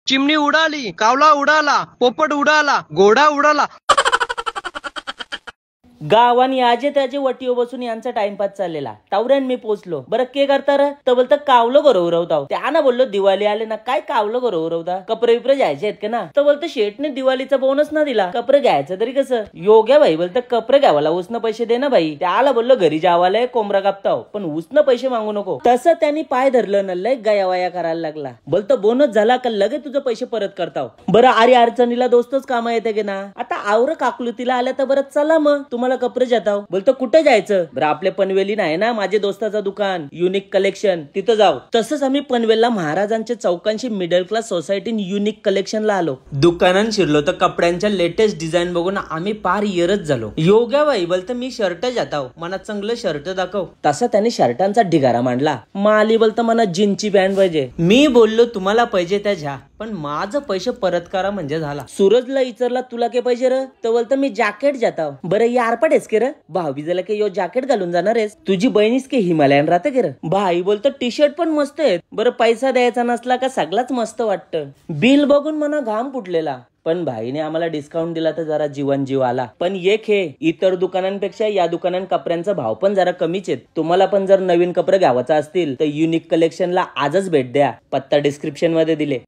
चिमणी उडाली, कावला उडाला, पोपट उडाला, घोडा उडाला. गावानी आजे त्याचे वटीवर बसून यांचा टाइमपास चाललेला. टावऱ्यान मी पोचलो. बरं के करता रे? तर बोलतं कावलं बरोबर होता. त्यानं बोललो दिवाळी आले ना, काय कावलं बरोबर होता, कपडे विपरे घ्यायचे आहेत का ना? तर बोलतं शेठने दिवाळीचा बोनस ना दिला, कपडे घ्यायचं तरी कसं? योग्य भाई बोलतं कपडे घ्यावाला उसनं पैसे दे ना भाई. त्याला बोललो घरी जावालाय कोंबडा कापताव, पण उसनं पैसे मागू नको. तसं त्यांनी पाय धरलं न लय गयावाया करायला लागला. बोलतं बोनस झाला का लगे तुझं पैसे परत करताव. बरं अरे अडचणीला दोस्तच कामा येते की ना. आता आवर काकलुतीला आल्या तर बरं चला मग तुम्हाला कपडे जाताव. बोलतो कुठे जायचं? बरं आपले पनवेली नाही ना माझे दोस्ताचं दुकान युनिक कलेक्शन, तिथं जाऊ. तसंच आम्ही पनवेलला महाराजांच्या चौकांशी मिडल क्लास सोसायटी युनिक कलेक्शनला आलो. दुकानात शिरलो तर कपड्यांच्या लेटेस्ट डिझाईन बघून आम्ही पार येरच झालो. योग्य बाई बोलतं मी शर्ट जाताव, मला चांगलं शर्ट दाखव. तसा त्याने शर्टांचा ढिगारा मांडला. माली बोलतं मला जीनची पॅन्ट पाहिजे. मी बोललो तुम्हाला पाहिजे त्या झ्या, पण माझं पैसे परत करा म्हणजे झाला. सूरजला विचारला तुला काय पाहिजे र? तर बोलतं मी जॅकेट जाताव. बरं यार पडेस के र? भावी झाला की यो जॅकेट घालून जाणार आहेस? तुझी बहिणीस की हिमालयन राहते की र? भाई बोलतं टी शर्ट पण मस्त आहेत. बरं पैसा द्यायचा नसला का सगळाच मस्त वाटतं. बिल बघून मना घाम फुटलेला, पण भाईने आम्हाला डिस्काउंट दिला तर जरा जीव आला. पण एक हे इतर दुकानांपेक्षा या दुकानात कपड्यांचा भाव पण जरा कमीच आहेत. तुम्हाला पण जर नवीन कपडे घ्यावाचा असतील तर युनिक कलेक्शनला आजच भेट द्या. पत्ता डिस्क्रिप्शन मध्ये दिले.